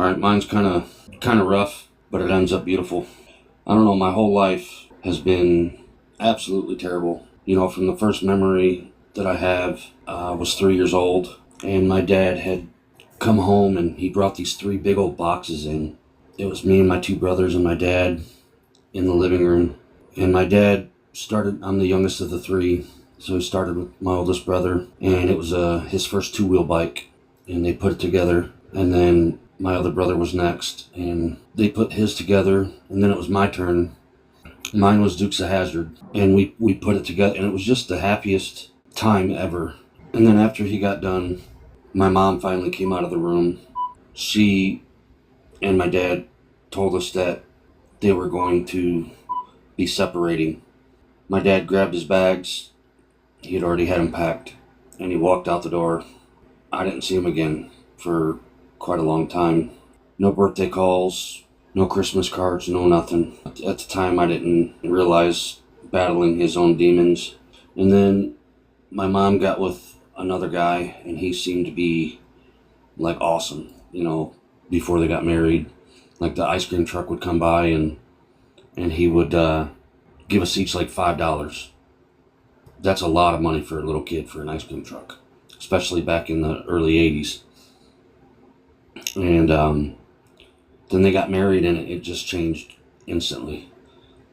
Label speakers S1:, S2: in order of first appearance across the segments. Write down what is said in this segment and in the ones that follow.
S1: All right, mine's kind of rough, but it ends up beautiful. I don't know. My whole life has been absolutely terrible. You know, from the first memory that I have, I was 3 years old, and my dad had come home and he brought these three big old boxes in. It was me and my two brothers and my dad in the living room. And my dad started, I'm the youngest of the three, so he started with my oldest brother, and it was his first two-wheel bike, and they put it together. And then my other brother was next, and they put his together, and then it was my turn. Mine was Dukes of Hazzard, and we put it together, and it was just the happiest time ever. And then after he got done, my mom finally came out of the room. She and my dad told us that they were going to be separating. My dad grabbed his bags. He had already had them packed, and he walked out the door. I didn't see him again for quite a long time. No birthday calls, no Christmas cards, no nothing. At the time, I didn't realize battling his own demons. And then my mom got with another guy, and he seemed to be like awesome, you know, before they got married. Like the ice cream truck would come by, and he would give us each like $5. That's a lot of money for a little kid for an ice cream truck, especially back in the early 80s. And then they got married, and it just changed instantly.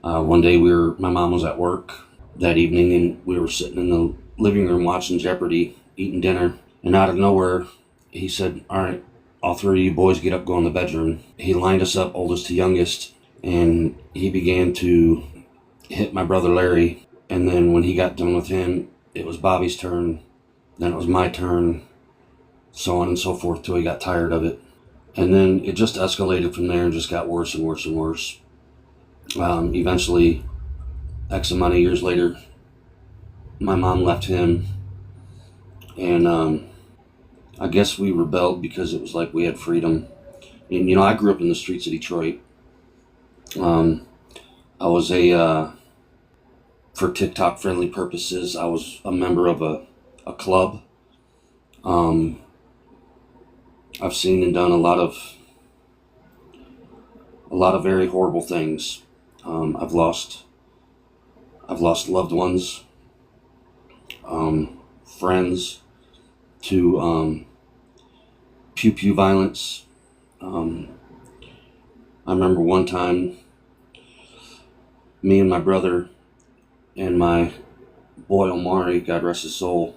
S1: One day my mom was at work that evening, and we were sitting in the living room watching Jeopardy, eating dinner, and out of nowhere, he said, "All right, all three of you boys get up, go in the bedroom." He lined us up, oldest to youngest, and he began to hit my brother Larry. And then when he got done with him, it was Bobby's turn, then it was my turn, so on and so forth till he got tired of it. And then it just escalated from there and just got worse and worse and worse. Eventually, X amount of years later, my mom left him, and I guess we rebelled because it was like we had freedom. And you know, I grew up in the streets of Detroit. I was for TikTok friendly purposes, I was a member of a club. I've seen and done a lot of very horrible things. I've lost loved ones, friends to pew pew violence. I remember one time, me and my brother and my boy Omari, God rest his soul,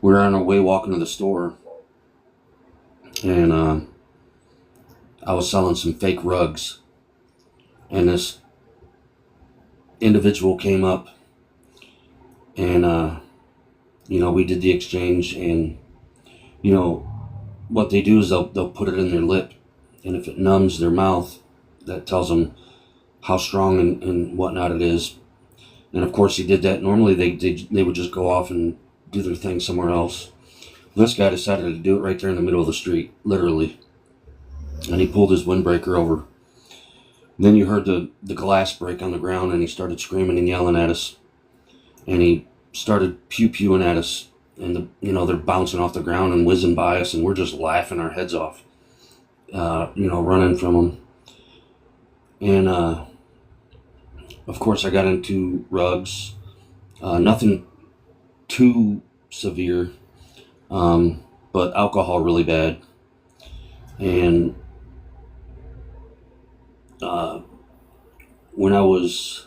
S1: we were on our way walking to the store, and I was selling some fake rugs, and this individual came up, and you know, we did the exchange, and you know what they do is they'll put it in their lip, and if it numbs their mouth, that tells them how strong and whatnot it is. And of course he did that. Normally they would just go off and do their thing somewhere else. This guy decided to do it right there in the middle of the street, literally. And he pulled his windbreaker over. Then you heard the glass break on the ground, and he started screaming and yelling at us. And he started pew-pewing at us. And they're bouncing off the ground and whizzing by us, and we're just laughing our heads off, running from him. And of course I got into rugs, nothing too severe, but alcohol really bad. And when I was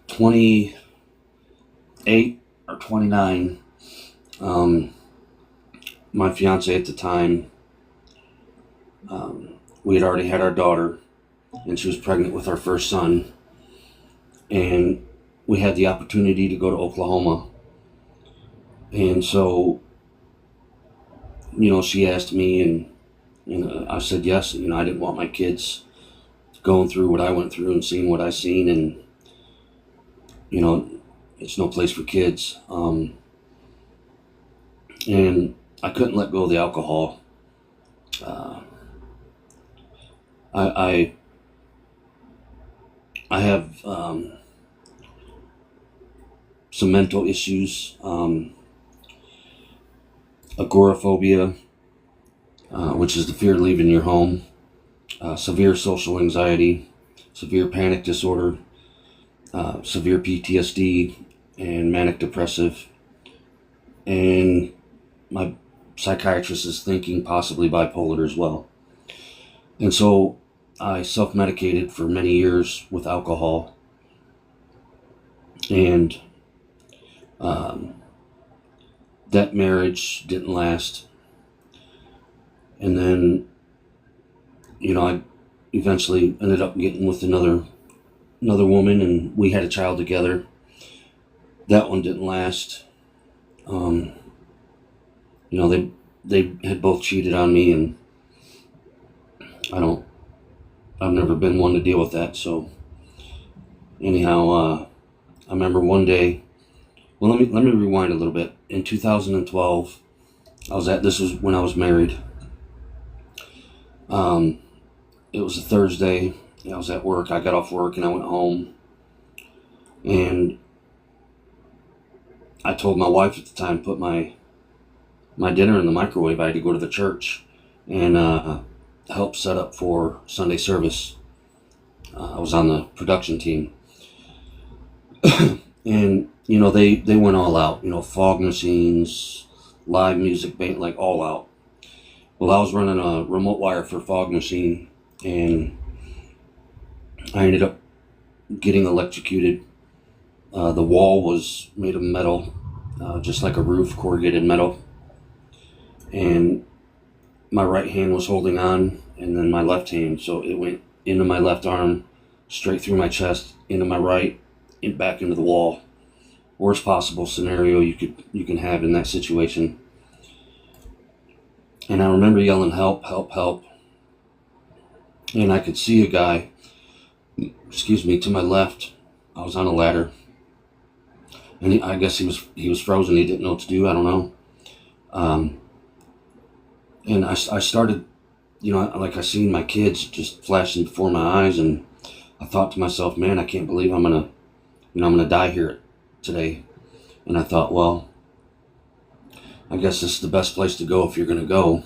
S1: 28 or 29, my fiance at the time, we had already had our daughter, and she was pregnant with our first son, and we had the opportunity to go to Oklahoma. And so, you know, she asked me, and I said yes. You know, I didn't want my kids going through what I went through and seeing what I seen, and you know, it's no place for kids. And I couldn't let go of the alcohol. I have some mental issues, agoraphobia, which is the fear of leaving your home, severe social anxiety, severe panic disorder, severe PTSD, and manic depressive. And my psychiatrist is thinking possibly bipolar as well. And so I self-medicated for many years with alcohol, and um, that marriage didn't last. And then, I eventually ended up getting with another woman, and we had a child together. That one didn't last. Um, they had both cheated on me, and I don't. I've never been one to deal with that. So anyhow, I remember one day. Well, let me rewind a little bit. In 2012, this was when I was married. It was a Thursday. I was at work. I got off work and I went home, and I told my wife at the time, put my dinner in the microwave. I had to go to the church and help set up for Sunday service. I was on the production team, and they went all out. Fog machines, live music, band, like all out. Well, I was running a remote wire for fog machine, and I ended up getting electrocuted. The wall was made of metal, just like a roof, corrugated metal. And my right hand was holding on, and then my left hand, so it went into my left arm, straight through my chest, into my right, and back into the wall. Worst possible scenario you can have in that situation. And I remember yelling, "Help, help, help." And I could see a guy, to my left. I was on a ladder, and I guess he was frozen. He didn't know what to do. I don't know. And I started, like I seen my kids just flashing before my eyes, and I thought to myself, man, I can't believe I'm gonna die here today. And I thought, well, I guess this is the best place to go if you're gonna go.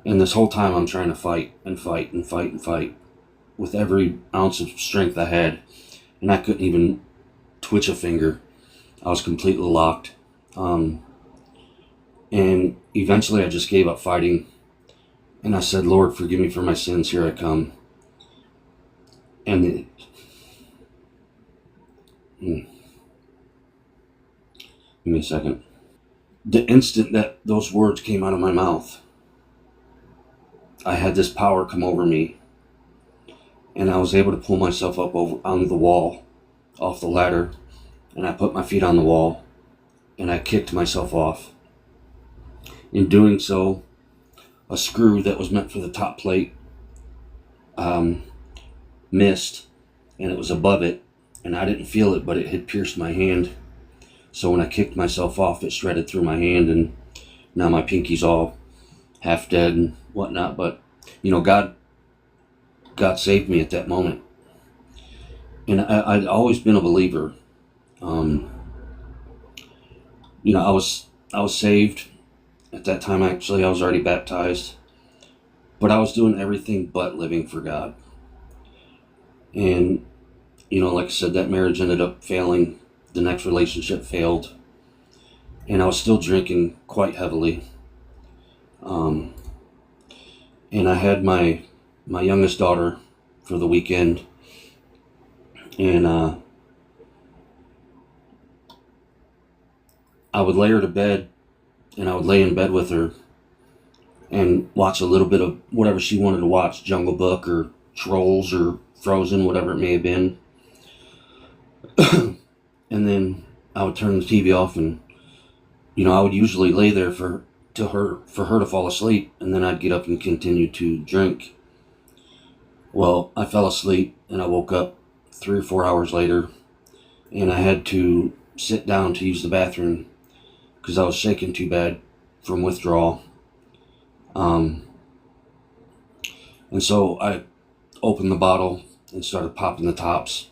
S1: And this whole time I'm trying to fight and fight and fight and fight with every ounce of strength I had, and I couldn't even twitch a finger. I was completely locked. And eventually I just gave up fighting, and I said, Lord, forgive me for my sins. Here I come. And give me a second. The instant that those words came out of my mouth, I had this power come over me, and I was able to pull myself up over on the wall, off the ladder, and I put my feet on the wall, and I kicked myself off. In doing so, a screw that was meant for the top plate missed, and it was above it, and I didn't feel it, but it had pierced my hand. So when I kicked myself off, it shredded through my hand, and now my pinky's all half dead and whatnot. But God saved me at that moment, and I'd always been a believer. I was saved at that time. Actually, I was already baptized, but I was doing everything but living for God. And like I said, that marriage ended up failing. The next relationship failed, and I was still drinking quite heavily. And I had my youngest daughter for the weekend, and I would lay her to bed, and I would lay in bed with her and watch a little bit of whatever she wanted to watch, Jungle Book or Trolls or Frozen, whatever it may have been. And then I would turn the TV off, and I would usually lay there for her to fall asleep, and then I'd get up and continue to drink. Well, I fell asleep, and I woke up 3 or 4 hours later, and I had to sit down to use the bathroom because I was shaking too bad from withdrawal. And so I opened the bottle and started popping the tops.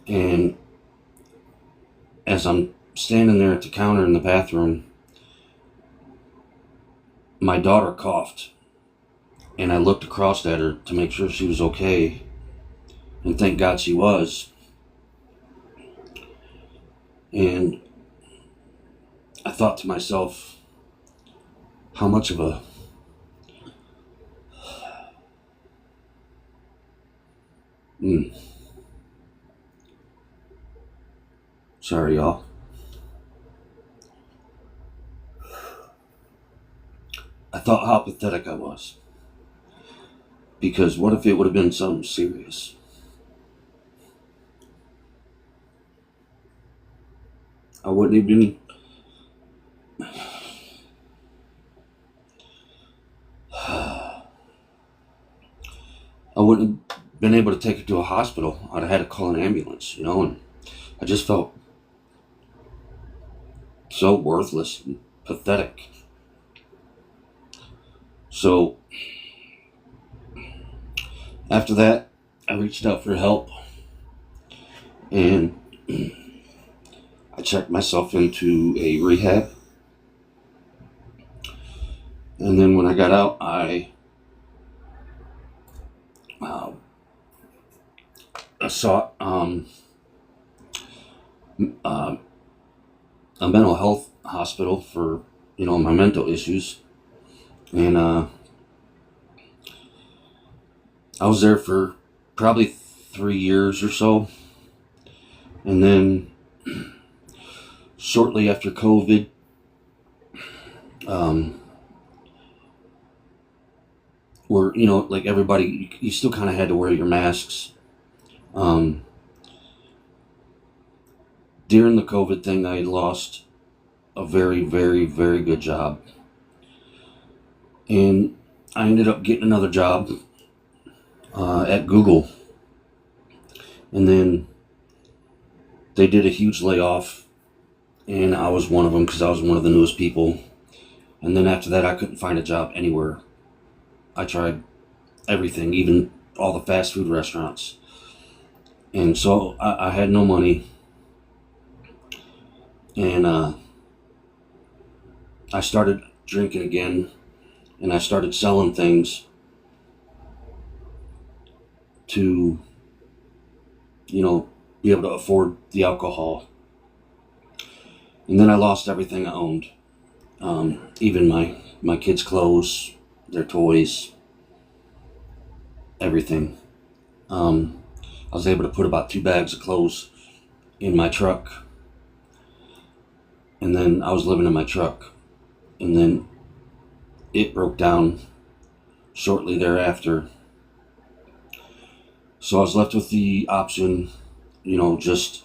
S1: And as I'm standing there at the counter in the bathroom, my daughter coughed, and I looked across at her to make sure she was okay, and thank God she was. And I thought to myself, how much of a sorry, y'all. I thought how pathetic I was. Because what if it would have been something serious? I wouldn't have been. I wouldn't have been able to take her to a hospital. I'd have had to call an ambulance, and I just felt so worthless and pathetic. So after that, I reached out for help, and I checked myself into a rehab. And then when I got out, I sought a mental health hospital for my mental issues, and I was there for probably 3 years or so, and then shortly after COVID, where like everybody, you still kind of had to wear your masks. During the COVID thing, I lost a very, very, very good job, and I ended up getting another job at Google, and then they did a huge layoff, and I was one of them because I was one of the newest people. And then after that, I couldn't find a job anywhere. I tried everything, even all the fast food restaurants, and so I had no money, and I started drinking again, and I started selling things to be able to afford the alcohol. And then I lost everything I owned, even my kids' clothes, their toys, everything. I was able to put about 2 bags of clothes in my truck, and then I was living in my truck, and then it broke down shortly thereafter. So I was left with the option, just,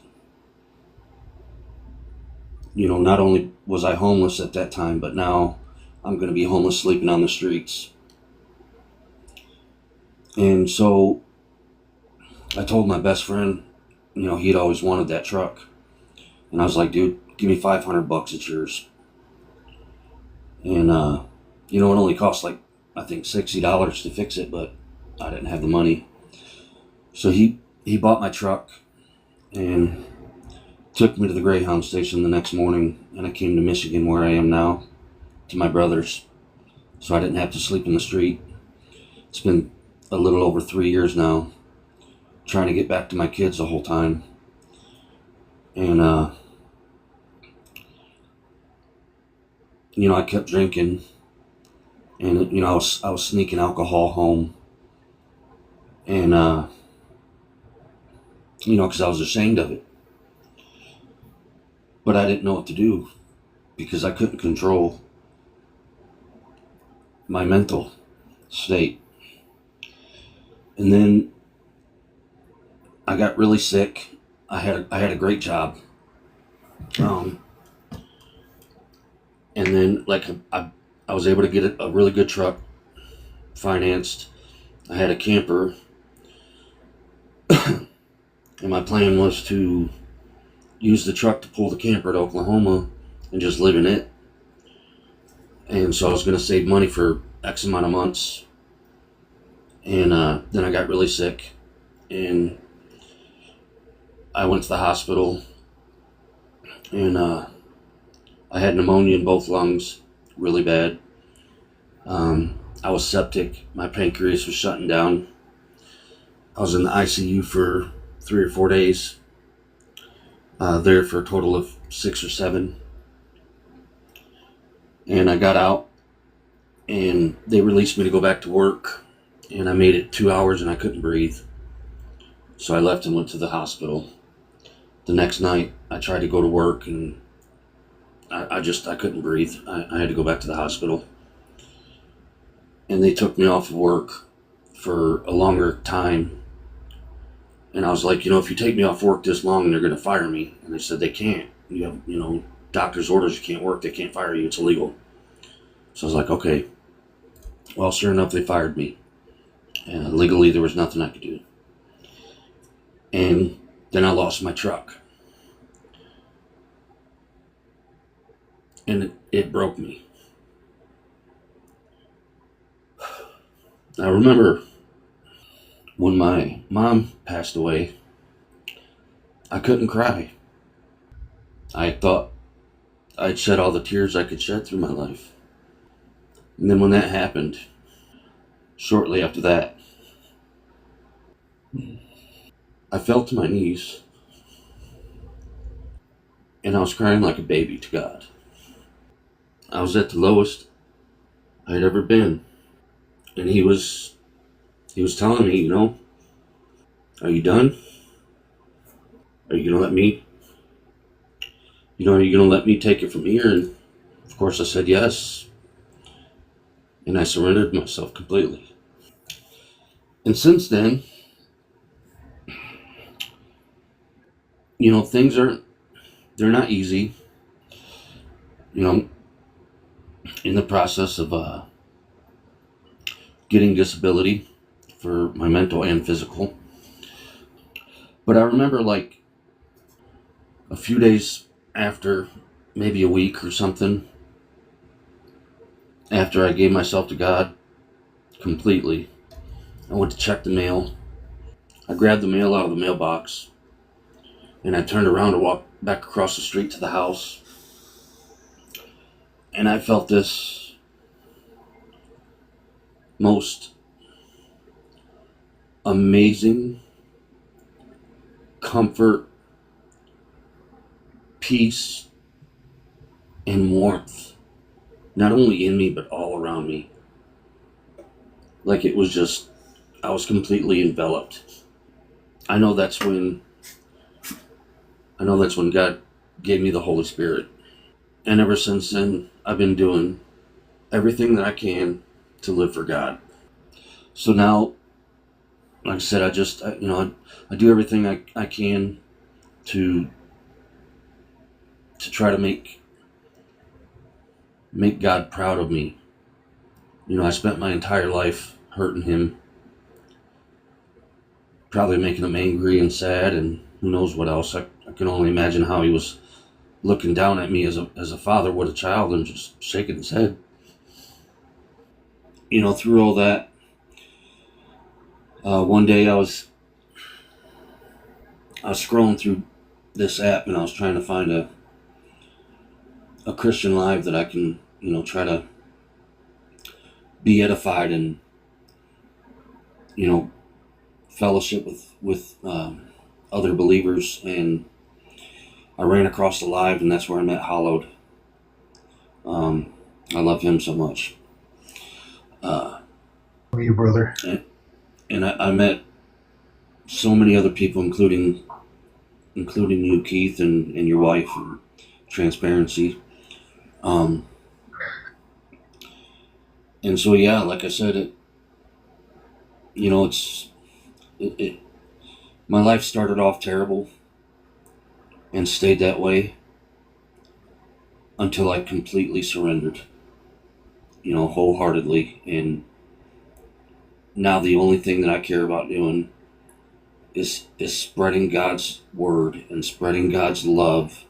S1: not only was I homeless at that time, but now I'm going to be homeless sleeping on the streets. And so I told my best friend, he'd always wanted that truck. And I was like, dude, give me $500, it's yours. And, it only cost like, I think $60 to fix it, but I didn't have the money. So he bought my truck and took me to the Greyhound station the next morning, and I came to Michigan, where I am now, to my brother's, so I didn't have to sleep in the street. It's been a little over 3 years now, trying to get back to my kids the whole time. And I kept drinking, and I was sneaking alcohol home, and because I was ashamed of it, but I didn't know what to do because I couldn't control my mental state. And then I got really sick. I had a great job, and then I was able to get a really good truck financed. I had a camper, and my plan was to use the truck to pull the camper to Oklahoma and just live in it. And so I was going to save money for X amount of months. And then I got really sick, and I went to the hospital, and I had pneumonia in both lungs, really bad. I was septic. My pancreas was shutting down. I was in the ICU for 3 or 4 days. There for a total of 6 or 7. And I got out and they released me to go back to work. And I made it 2 hours and I couldn't breathe. So I left and went to the hospital. The next night I tried to go to work and I couldn't breathe. I had to go back to the hospital. And they took me off of work for a longer time. And I was like, if you take me off work this long, they're going to fire me. And they said they can't. You have, doctor's orders. You can't work. They can't fire you. It's illegal. So I was like, okay. Well, sure enough, they fired me. And legally, there was nothing I could do. And then I lost my truck. And it broke me. I remember when my mom passed away, I couldn't cry. I thought I'd shed all the tears I could shed through my life. And then when that happened, shortly after that, I fell to my knees and I was crying like a baby to God. I was at the lowest I'd ever been. And he was telling me, are you done? Are you gonna let me are you gonna let me take it from here? And of course I said yes. And I surrendered myself completely. And since then, things they're not easy. In the process of getting disability for my mental and physical. But I remember like a few days after, maybe a week or something, after I gave myself to God completely, I went to check the mail. I grabbed the mail out of the mailbox and I turned around to walk back across the street to the house. And I felt this most amazing comfort, peace, and warmth, not only in me, but all around me. Like it was just, I was completely enveloped. I know that's when God gave me the Holy Spirit. And ever since then, I've been doing everything that I can to live for God. So now, like I said, I do everything I can to try to make God proud of me. I spent my entire life hurting him, probably making him angry and sad, and who knows what else. I can only imagine how he was looking down at me as a father with a child and just shaking his head. Through all that, one day I was scrolling through this app and I was trying to find a Christian live that I can, try to be edified and, fellowship with other believers. And I ran across the live, and that's where I met Hollowed. I love him so much.
S2: You, brother.
S1: And I met so many other people, including you, Keith, and your wife, and Transparency. And so, yeah, like I said, my life started off terrible and stayed that way until I completely surrendered, wholeheartedly. And now the only thing that I care about doing is spreading God's word and spreading God's love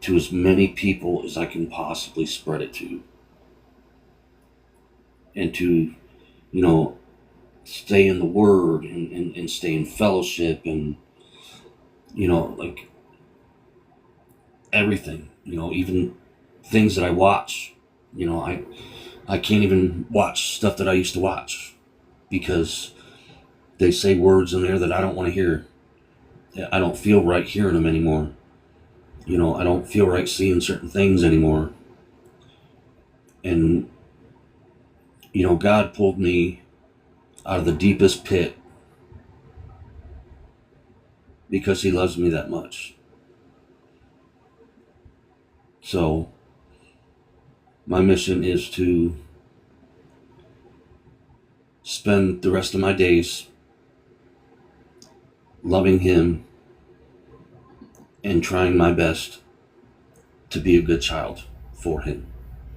S1: to as many people as I can possibly spread it to. And to, stay in the word and stay in fellowship and, like everything, even things that I watch. I can't even watch stuff that I used to watch because they say words in there that I don't want to hear. I don't feel right hearing them anymore. I don't feel right seeing certain things anymore. And, God pulled me out of the deepest pit because he loves me that much. So, my mission is to spend the rest of my days loving him and trying my best to be a good child for him.